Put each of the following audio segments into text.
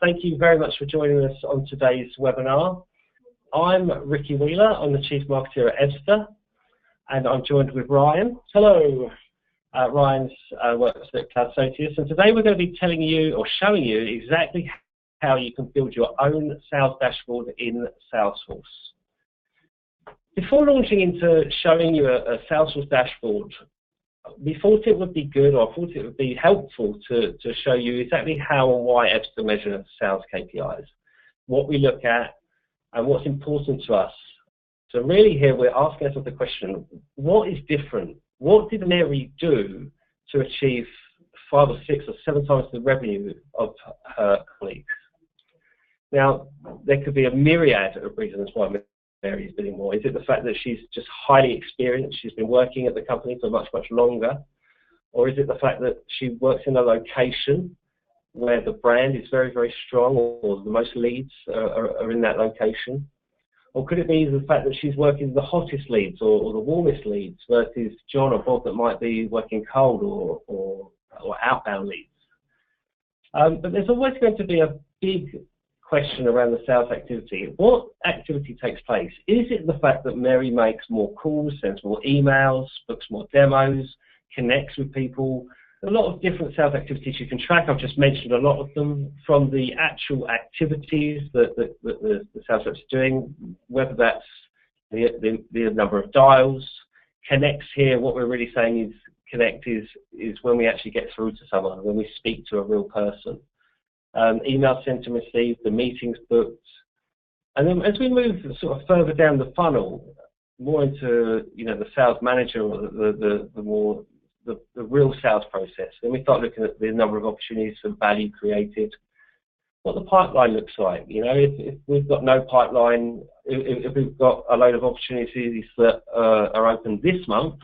Thank you very much for joining us on today's webinar. I'm Ricky Wheeler. I'm the Chief Marketer at Ebsta, and I'm joined with Ryan. Hello. Ryan works at Twotier, and today we're going to be telling you or showing you exactly how you can build your own sales dashboard in Salesforce. Before launching into showing you a Salesforce dashboard, we thought it would be good, or I thought it would be helpful to show you exactly how and why Ebsta measure sales KPIs, what we look at, and what's important to us. So really here we're asking ourselves the question, what is different? What did Mary do to achieve 5 or 6 or 7 times the revenue of her colleagues? Now, there could be a myriad of reasons why Mary is bidding more. Is it the fact that she's just highly experienced, she's been working at the company for much, much longer? Or is it the fact that she works in a location where the brand is very, very strong, or the most leads are in that location? Or could it be the fact that she's working the hottest leads or the warmest leads versus John or Bob that might be working cold or outbound leads? But there's always going to be a big question around the sales activity. What activity takes place? Is it the fact that Mary makes more calls, sends more emails, books more demos, connects with people? A lot of different sales activities you can track. I've just mentioned a lot of them, from the actual activities that the sales reps are doing, whether that's the number of dials. Connects here, what we're really saying is connect is when we actually get through to someone, when we speak to a real person. Email sent and received, the meetings booked. And then as we move sort of further down the funnel, more into the sales manager or the real sales process, then we start looking at the number of opportunities for value created, what the pipeline looks like. If we've got no pipeline, if we've got a load of opportunities that are open this month,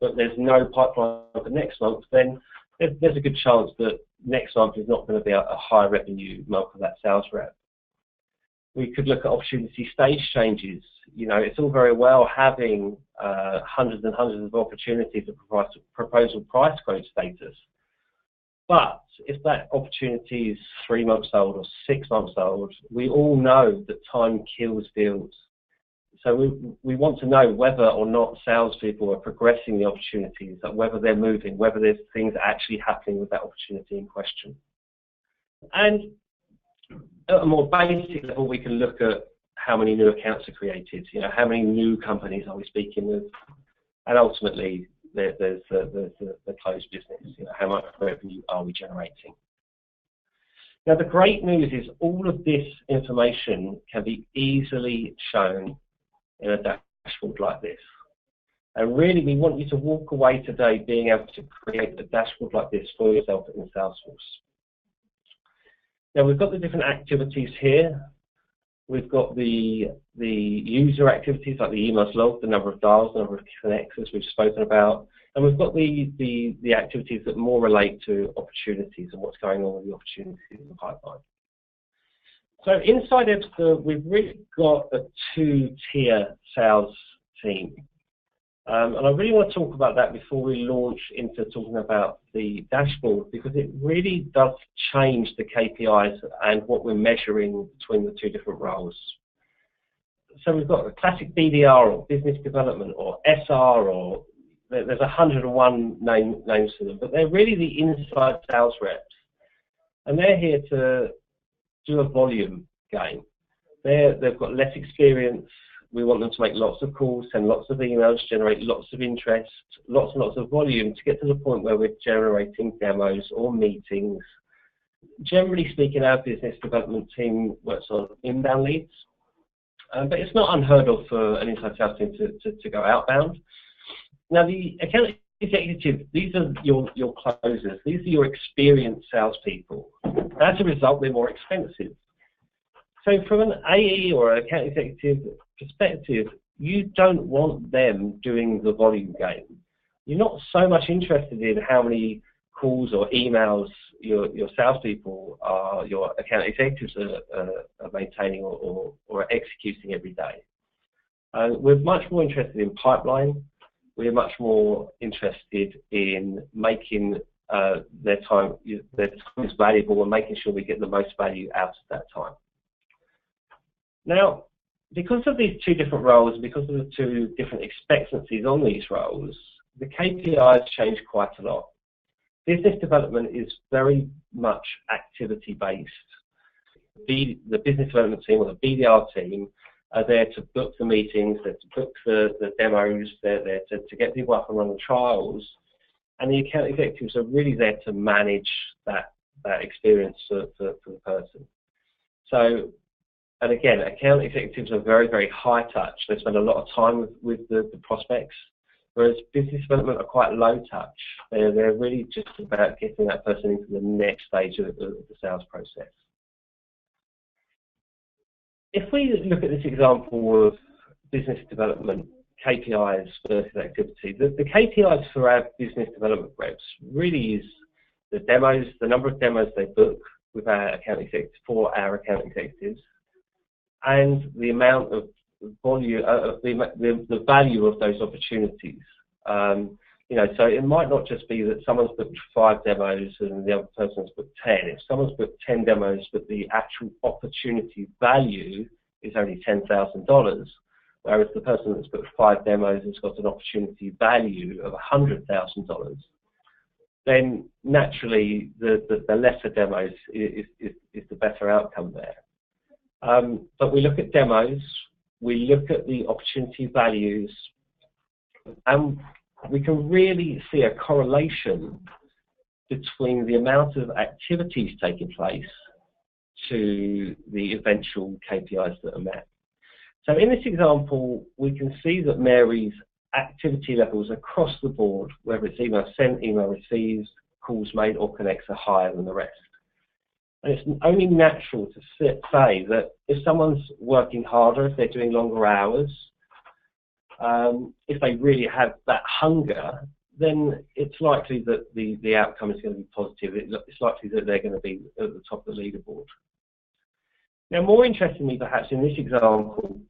but there's no pipeline for next month, then there's a good chance that next month is not going to be a high revenue month for that sales rep. We could look at opportunity stage changes. It's all very well having hundreds and hundreds of opportunities of proposal price quote status. But if that opportunity is 3 months old or 6 months old, we all know that time kills deals. So we want to know whether or not salespeople are progressing the opportunities, whether they're moving, whether there's things actually happening with that opportunity in question. And at a more basic level, we can look at how many new accounts are created, how many new companies are we speaking with, and ultimately there's the closed business, how much revenue are we generating. Now the great news is all of this information can be easily shown in a dashboard like this. And really we want you to walk away today being able to create a dashboard like this for yourself in Salesforce. Now we've got the different activities here. We've got the user activities like the emails logged, the number of dials, the number of connects as we've spoken about, and we've got the activities that more relate to opportunities and what's going on with the opportunities in the pipeline. So inside Ebsta, we've really got a 2-tier sales team. And I really want to talk about that before we launch into talking about the dashboard, because it really does change the KPIs and what we're measuring between the 2 different roles. So we've got a classic BDR or business development or SR, or there's 101 names for them, but they're really the inside sales reps. And they're here to do a volume game. They've got less experience. We want them to make lots of calls, send lots of emails, generate lots of interest, lots and lots of volume to get to the point where we're generating demos or meetings. Generally speaking, our business development team works on inbound leads, but it's not unheard of for an inside sales team to go outbound. Now the account executive, these are your closers, these are your experienced salespeople. As a result, they're more expensive. So from an AE or an account executive perspective, you don't want them doing the volume game. You're not so much interested in how many calls or emails your salespeople are, your account executives are maintaining or executing every day. We're much more interested in pipeline. We're much more interested in making their time is valuable and making sure we get the most value out of that time. Now, because of these two different roles, because of the two different expectancies on these roles, the KPIs change quite a lot. Business development is very much activity-based. The business development team or the BDR team are there to book the meetings, they're to book the demos, they're there to get people up and running trials, and the account executives are really there to manage that experience for the person. So, and again, account executives are very, very high touch. They spend a lot of time with the prospects, whereas business development are quite low touch. They're really just about getting that person into the next stage of the sales process. If we look at this example of business development KPIs versus activity, the KPIs for our business development reps really is the demos, the number of demos they book with our account executives for our account executives, and the amount of volume, the value of those opportunities. You know, so it might not just be that someone's booked 5 demos and the other person's booked 10. If someone's booked 10 demos, but the actual opportunity value is only $10,000, whereas the person that's booked 5 demos has got an opportunity value of $100,000, then naturally the lesser demos is the better outcome there. But we look at demos, we look at the opportunity values, and we can really see a correlation between the amount of activities taking place to the eventual KPIs that are met. So in this example, we can see that Mary's activity levels across the board, whether it's email sent, email received, calls made, or connects, are higher than the rest. And it's only natural to say that if someone's working harder, if they're doing longer hours, if they really have that hunger, then it's likely that the outcome is going to be positive. It's likely that they're going to be at the top of the leaderboard. Now, more interestingly, perhaps in this example,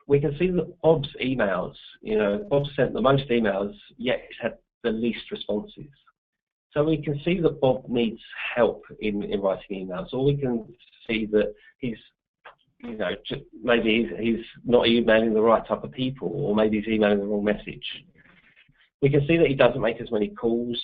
we can see that Bob's emails, you know, Bob sent the most emails, yet he's had the least responses. So we can see that Bob needs help in writing emails, or we can see that he's, you know, just maybe he's not emailing the right type of people, or maybe he's emailing the wrong message. We can see that he doesn't make as many calls,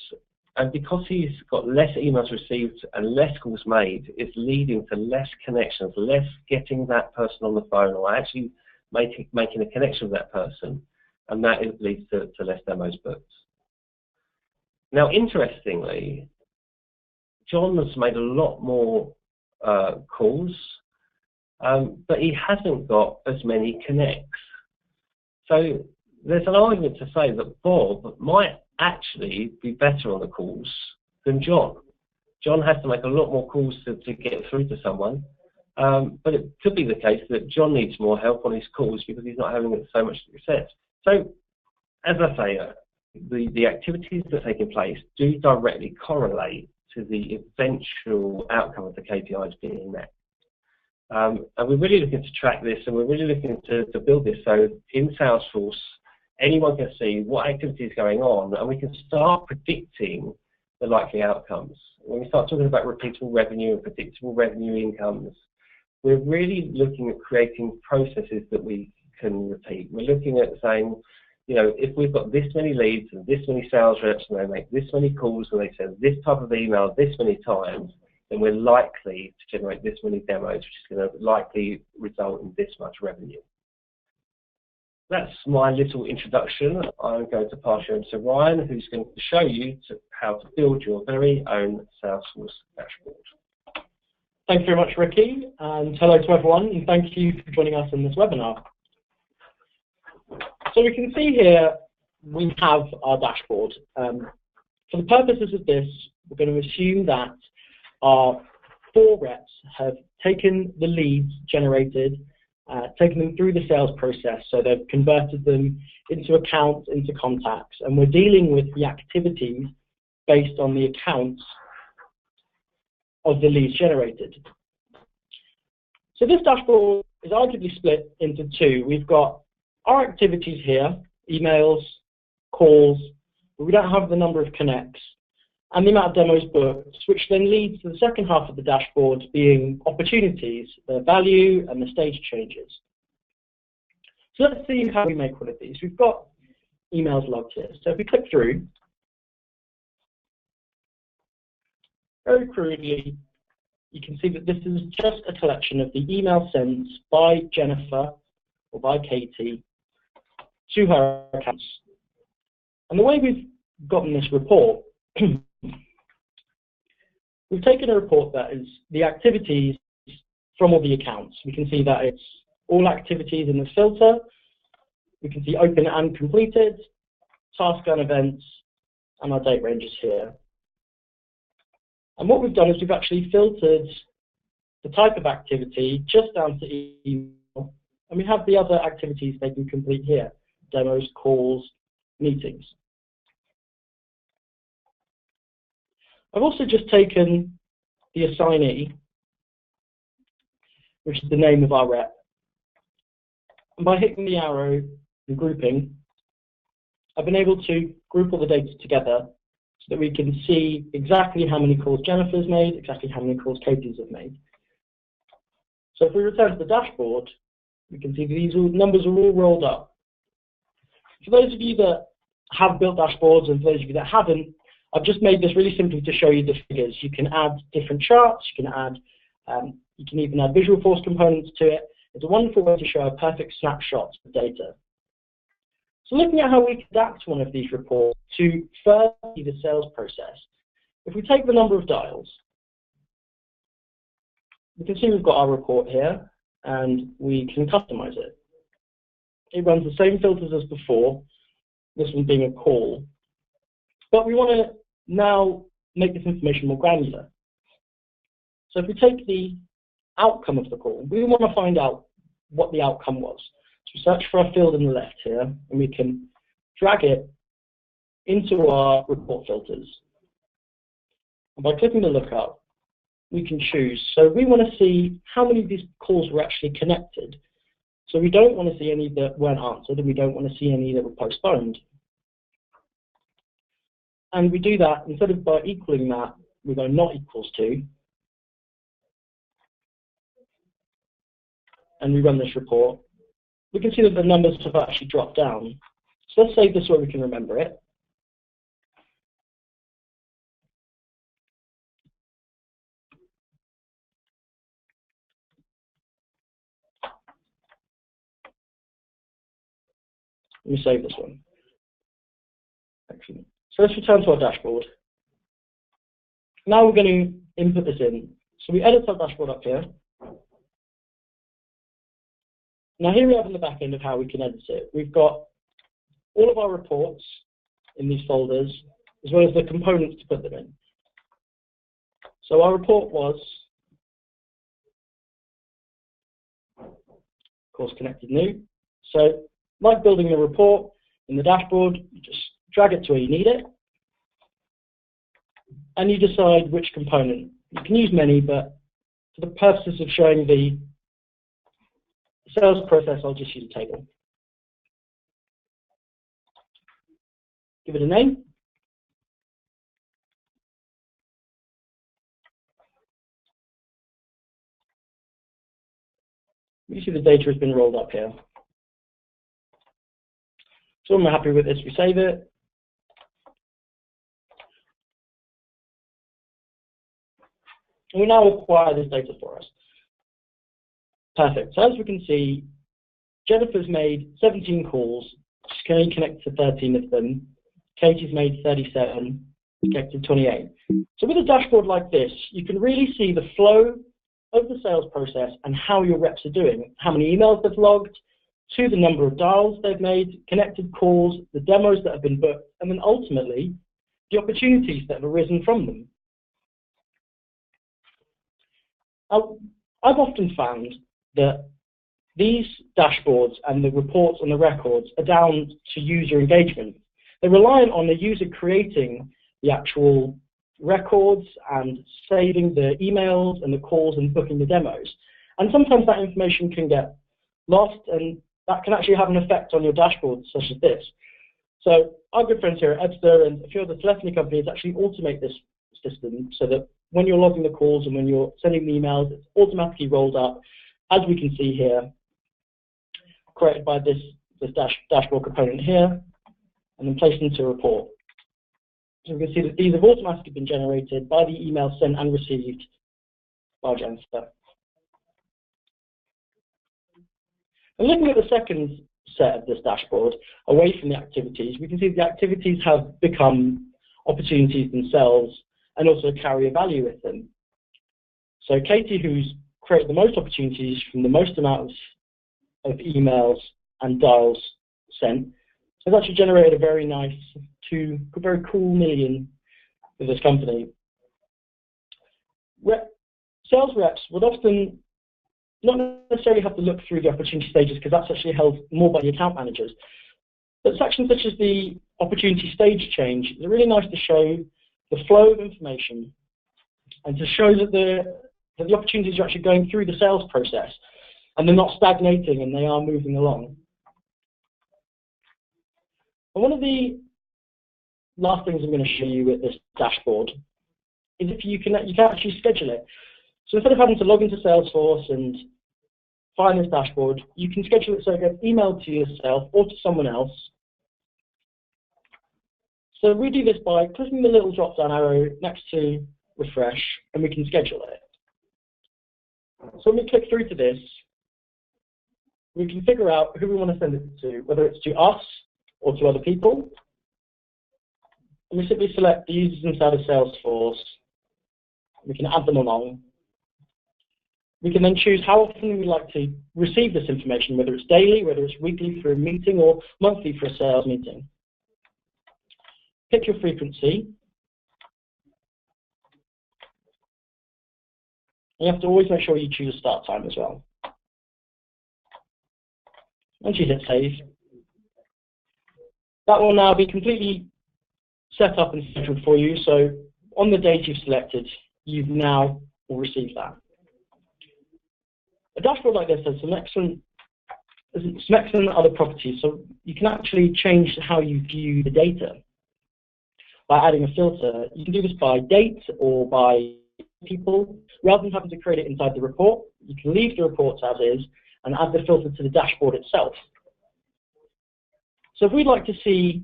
and because he's got less emails received and less calls made, it's leading to less connections, less getting that person on the phone, or actually making a connection with that person, and that leads to less demos booked. Now, interestingly, John has made a lot more calls, but he hasn't got as many connects. So there's an argument to say that Bob might actually be better on the calls than John. John has to make a lot more calls to get through to someone, but it could be the case that John needs more help on his calls because he's not having so much success. So, as I say, the activities that are taking place do directly correlate to the eventual outcome of the KPIs being met. And we're really looking to track this, and we're really looking to build this so in Salesforce, anyone can see what activity is going on, and we can start predicting the likely outcomes. When we start talking about repeatable revenue and predictable revenue incomes, we're really looking at creating processes that we can repeat. We're looking at saying, you know, if we've got this many leads and this many sales reps and they make this many calls and they send this type of email this many times, then we're likely to generate this many demos, which is going to likely result in this much revenue. That's my little introduction. I'm going to pass you over to Ryan, who's going to show you how to build your very own Salesforce dashboard. Thanks very much, Ricky, and hello to everyone, and thank you for joining us in this webinar. So we can see here we have our dashboard. For the purposes of this, we're going to assume that our 4 reps have taken the leads generated, taken them through the sales process, so they've converted them into accounts, into contacts, and we're dealing with the activities based on the accounts of the leads generated. So this dashboard is arguably split into 2. We've got our activities here, emails, calls, but we don't have the number of connects. and the amount of demos booked, which then leads to the second half of the dashboard being opportunities, their value, and the stage changes. So let's see how we make one of these. We've got emails logged here. So if we click through, very crudely, you can see that this is just a collection of the email sent by Jennifer or by Katie to her accounts. And the way we've gotten this report, we've taken a report that is the activities from all the accounts. We can see that it's all activities in this filter. We can see open and completed, task and events, and our date ranges here. And what we've done is we've actually filtered the type of activity just down to email, and we have the other activities they can complete here: demos, calls, meetings. I've also just taken the assignee, which is the name of our rep, and by hitting the arrow and grouping, I've been able to group all the data together so that we can see exactly how many calls Jennifer's made, exactly how many calls Katie's have made. So if we return to the dashboard, we can see these numbers are all rolled up. For those of you that have built dashboards and for those of you that haven't, I've just made this really simply to show you the figures. You can add different charts, you can even add visual force components to it. It's a wonderful way to show a perfect snapshot of data. So looking at how we can adapt one of these reports to further the sales process, if we take the number of dials, we can see we've got our report here, and we can customize it. It runs the same filters as before, this one being a call, but we want to now make this information more granular. So if we take the outcome of the call, we want to find out what the outcome was. So we search for a field on the left here, and we can drag it into our report filters. And by clicking the lookup, we can choose. So we want to see how many of these calls were actually connected. So we don't want to see any that weren't answered, and we don't want to see any that were postponed. And we do that, instead of by equaling that, we go not equals to, and we run this report. We can see that the numbers have actually dropped down. So let's save this so we can remember it. Let me save this one. Excellent. So let's return to our dashboard. Now we're going to input this in. So we edit our dashboard up here. Now here we have in the back end of how we can edit it. We've got all of our reports in these folders, as well as the components to put them in. So our report was course connected new. So like building a report in the dashboard, you just drag it to where you need it, and you decide which component. You can use many, but for the purposes of showing the sales process, I'll just use a table. Give it a name. You see the data has been rolled up here. So when we're happy with this, we save it. And we now acquire this data for us. Perfect. So as we can see, Jennifer's made 17 calls. She's can only connect to 13 of them. Katie's made 37, connected 28. So with a dashboard like this, you can really see the flow of the sales process and how your reps are doing, how many emails they've logged, to the number of dials they've made, connected calls, the demos that have been booked, and then ultimately the opportunities that have arisen from them. I've often found that these dashboards and the reports and the records are down to user engagement. They're reliant on the user creating the actual records and saving the emails and the calls and booking the demos. And sometimes that information can get lost, and that can actually have an effect on your dashboard, such as this. So our good friends here at Ebsta and a few other telephony companies actually automate this system so that when you're logging the calls and when you're sending the emails, it's automatically rolled up, as we can see here, created by this dashboard component here, and then placed into a report. So we can see that these have automatically been generated by the email sent and received by Ebsta. And looking at the second set of this dashboard, away from the activities, we can see the activities have become opportunities themselves and also carry a value with them. So Katie, who's created the most opportunities from the most amount of emails and dials sent, has actually generated a very nice, very cool million for this company. Sales reps would often not necessarily have to look through the opportunity stages because that's actually held more by the account managers. But sections such as the opportunity stage change is really nice to show the flow of information and to show that the opportunities are actually going through the sales process and they're not stagnating and they are moving along. And one of the last things I'm going to show you with this dashboard is if you can actually schedule it. So instead of having to log into Salesforce and find this dashboard, you can schedule it so it gets emailed to yourself or to someone else. So we do this by clicking the little drop-down arrow next to refresh, and we can schedule it. So when we click through to this, we can figure out who we want to send it to, whether it's to us or to other people. And we simply select the users inside of Salesforce. We can add them along. We can then choose how often we'd like to receive this information, whether it's daily, whether it's weekly for a meeting, or monthly for a sales meeting. Pick your frequency. You have to always make sure you choose a start time as well. Once you hit save, that will now be completely set up and scheduled for you. So on the date you've selected, you've now will receive that. A dashboard like this has some excellent other properties. So you can actually change how you view the data by adding a filter. You can do this by date or by people. Rather than having to create it inside the report, you can leave the reports as is and add the filter to the dashboard itself. So if we'd like to see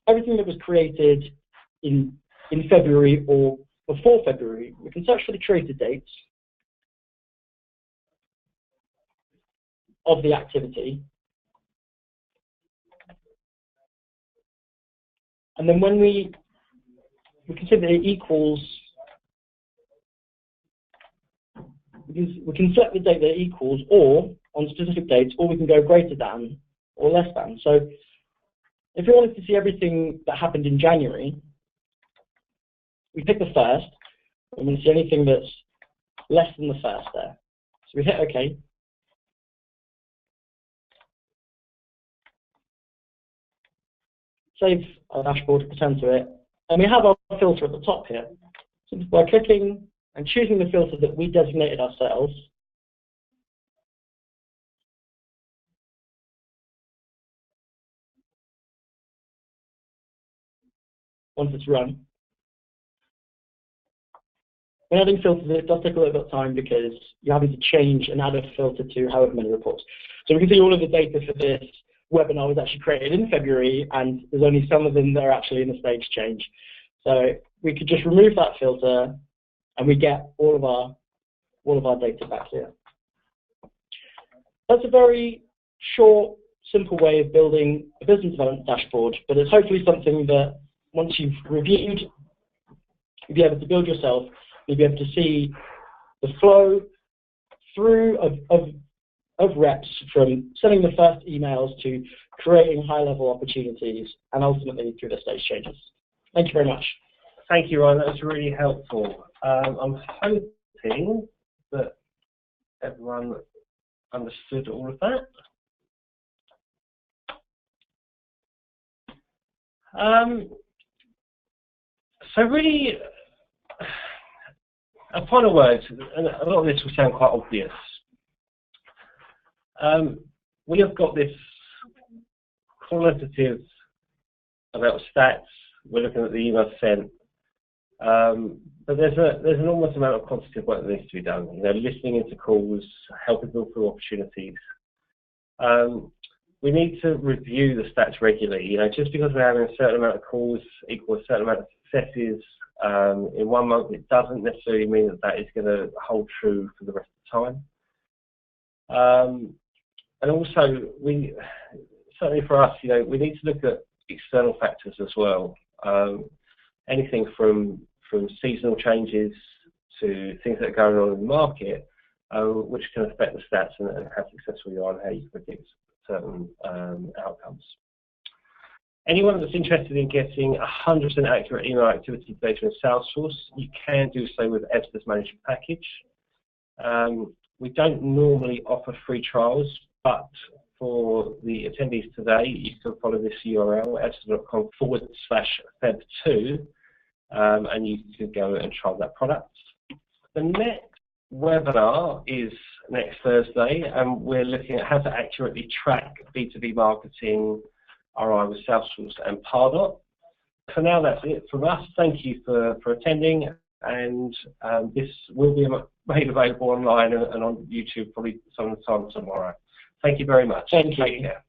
everything that was created in February or before February, we can search for the created dates of the activity. And then when we consider it equals, we can select the date that it equals, or on specific dates, or we can go greater than or less than. So if we wanted to see everything that happened in January, we pick the first, and we see anything that's less than the first there. So we hit OK. Save our dashboard, pretend to it, and we have our filter at the top here. So by clicking and choosing the filter that we designated ourselves, once it's run, when adding filters, it does take a little bit of time because you're having to change and add a filter to however many reports. So we can see all of the data for this webinar was actually created in February, and there's only some of them that are actually in the stage change. So we could just remove that filter, and we get all of our data back here. That's a very short, simple way of building a business development dashboard, but it's hopefully something that once you've reviewed, you'll be able to build yourself. You'll be able to see the flow through of reps from sending the first emails to creating high-level opportunities and ultimately through the stage changes. Thank you very much. Thank you, Ryan. That was really helpful. I'm hoping that everyone understood all of that. So really, a final word, and a lot of this will sound quite obvious. We have got this qualitative about stats. We're looking at the email sent. But there's an enormous amount of quantitative work that needs to be done. You know, listening into calls, helping people through opportunities. We need to review the stats regularly. You know, just because we're having a certain amount of calls equal a certain amount of successes in 1 month, it doesn't necessarily mean that that is going to hold true for the rest of the time. And also, certainly for us, you know, we need to look at external factors as well. Anything from seasonal changes to things that are going on in the market, which can affect the stats and how successful you are and how you predict certain outcomes. Anyone that's interested in getting 100% accurate email activity data in Salesforce, you can do so with Ebsta's management package. We don't normally offer free trials, but for the attendees today, you can follow this URL, ebsta.com/feb2, and you can go and try that product. The next webinar is next Thursday, and we're looking at how to accurately track B2B marketing ROI with Salesforce and Pardot. For now, that's it from us. Thank you for attending, and this will be made available online and on YouTube probably sometime tomorrow. Thank you very much. Thank you. Take care.